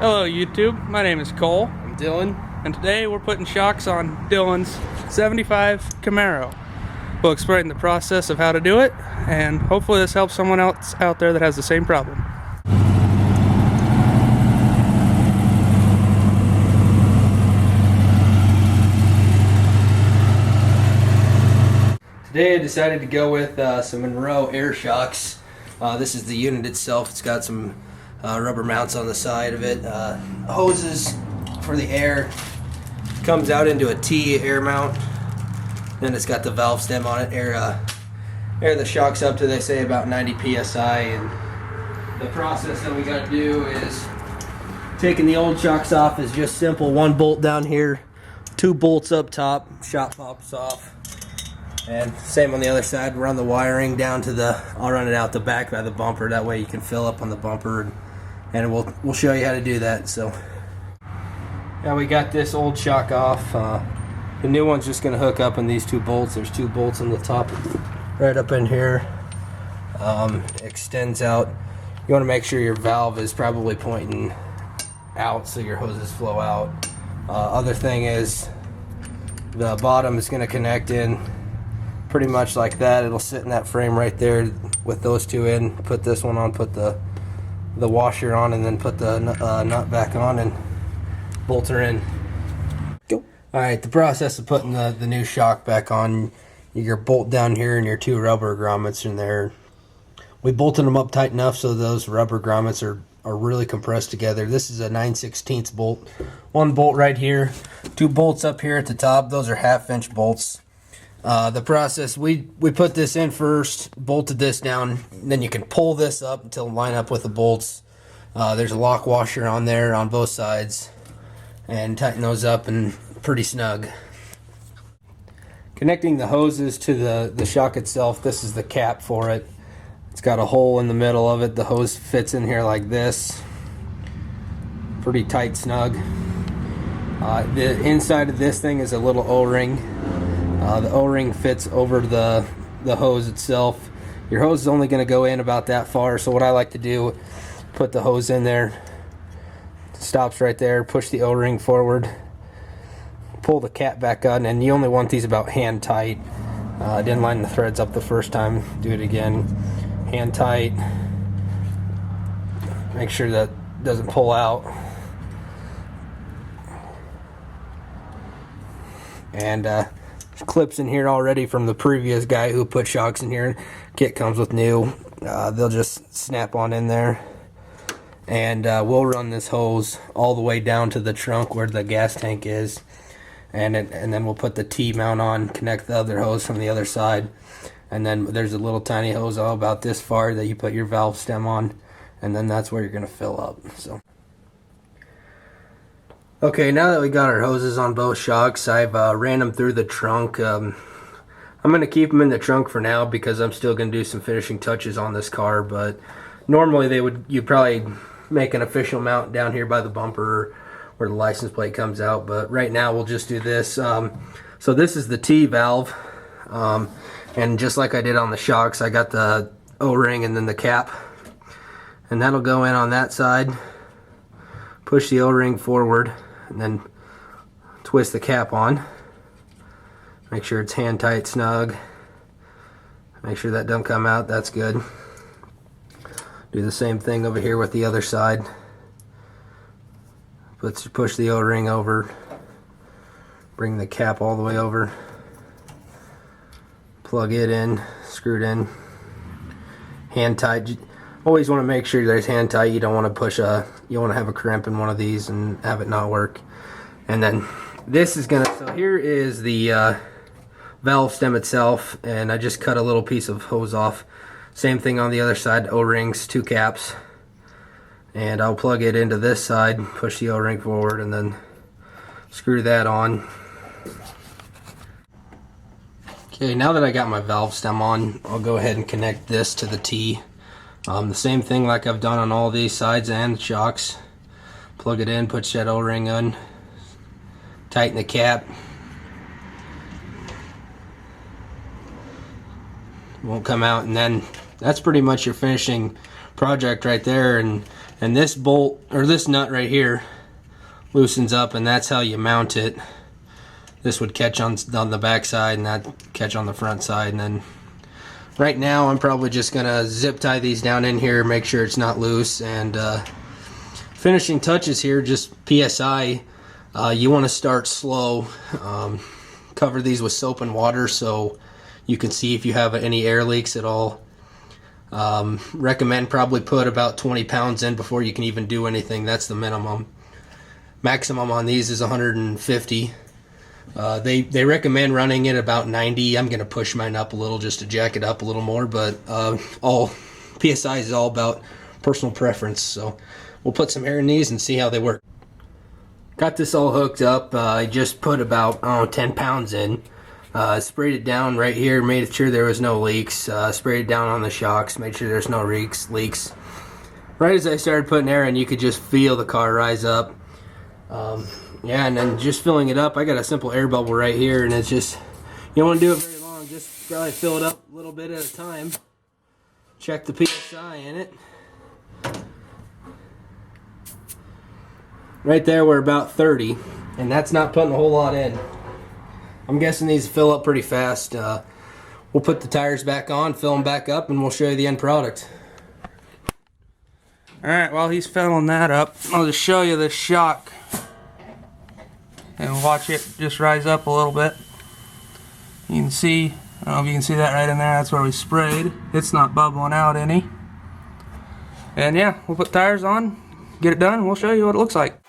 Hello YouTube, my name is Cole. I'm Dylan. And today we're putting shocks on Dylan's 75 Camaro. We'll explain the process of how to do it, and hopefully this helps someone else out there that has the same problem. Today I decided to go with some Monroe air shocks. This is the unit itself. It's got some rubber mounts on the side of it. Hoses for the air. Comes out into a T air mount. Then it's got the valve stem on it. Air the shocks up to, they say, about 90 psi. And the process that we got to do is taking the old shocks off is just simple. One bolt down here, two bolts up top. Shock pops off. And same on the other side. Run the wiring down to the, I'll run it out the back by the bumper, that way you can fill up on the bumper, and we'll show you how to do that. So now we got this old shock off. The new one's just going to hook up in these two bolts. There's two bolts on the top right up in here. Extends out. You want to make sure your valve is probably pointing out so your hoses flow out. Other thing is the bottom is going to connect in pretty much like that. It'll sit in that frame right there with those two in. Put this one on, put the washer on, and then put the nut back on and bolt her in. Go. Alright, the process of putting the new shock back on, your bolt down here and your two rubber grommets in there. We bolted them up tight enough so those rubber grommets are really compressed together. This is a 9/16 bolt. One bolt right here, two bolts up here at the top. Those are 1/2 inch bolts. The process, we put this in first, bolted this down, then you can pull this up until it line up with the bolts. There's a lock washer on there on both sides, and tighten those up and pretty snug. Connecting the hoses to the shock itself, this is the cap for it. It's got a hole in the middle of it. The hose fits in here like this. Pretty tight, snug. The inside of this thing is a little O-ring. The O-ring fits over the hose itself. Your hose is only going to go in about that far, so what I like to do, put the hose in there, stops right there, push the O-ring forward, pull the cap back on, and you only want these about hand tight. I didn't line the threads up the first time, do it again. Hand tight. Make sure that doesn't pull out. And clips in here already from the previous guy who put shocks in here. Kit comes with new. They'll just snap on in there, and we'll run this hose all the way down to the trunk where the gas tank is, and then we'll put the T mount on, connect the other hose from the other side, and then there's a little tiny hose all about this far that you put your valve stem on, and then that's where you're going to fill up. So okay, now that we got our hoses on both shocks, I've ran them through the trunk. I'm going to keep them in the trunk for now because I'm still going to do some finishing touches on this car, but normally you'd probably make an official mount down here by the bumper where the license plate comes out, but right now we'll just do this. So this is the T valve, and just like I did on the shocks, I got the O-ring and then the cap, and that'll go in on that side. Push the O-ring forward, and then twist the cap on. Make sure it's hand tight, snug. Make sure that don't come out. That's good. Do the same thing over here with the other side. Push the O-ring over. Bring the cap all the way over. Plug it in. Screw it in. Hand tight. Always want to make sure there's hand tight. You don't want to push you want to have a crimp in one of these and have it not work. And then this is gonna, so here is the valve stem itself, and I just cut a little piece of hose off. Same thing on the other side, O-rings, two caps. And I'll plug it into this side, push the O-ring forward, and then screw that on. Okay, now that I got my valve stem on, I'll go ahead and connect this to the T. The same thing like I've done on all these sides and shocks. Plug it in, put that O-ring on, tighten the cap. Won't come out, and then that's pretty much your finishing project right there. And And this bolt, or this nut right here, loosens up, and that's how you mount it. This would catch on the back side, and that catch on the front side. And then right now I'm probably just gonna zip tie these down in here, make sure it's not loose. And finishing touches here, just PSI. You want to start slow. Cover these with soap and water so you can see if you have any air leaks at all. Recommend probably put about 20 pounds in before you can even do anything. That's the minimum. Maximum on these is 150. They recommend running it about 90. I'm going to push mine up a little just to jack it up a little more, but all PSI is all about personal preference. So we'll put some air in these and see how they work. Got this all hooked up. I just put about 10 pounds in. Sprayed it down right here, made sure there was no leaks. Sprayed it down on the shocks, made sure there's no leaks. Right as I started putting air in, you could just feel the car rise up. Yeah, and then just filling it up, I got a simple air bubble right here, and it's just, you don't want to do it very long, just probably fill it up a little bit at a time. Check the PSI in it. Right there we're about 30, and that's not putting a whole lot in. I'm guessing these fill up pretty fast. We'll put the tires back on, fill them back up, and we'll show you the end product. Alright, while he's filling that up, I'll just show you this shock. And watch it just rise up a little bit. You can see, I don't know if you can see that right in there, that's where we sprayed. It's not bubbling out any. And yeah, we'll put tires on, get it done, and we'll show you what it looks like.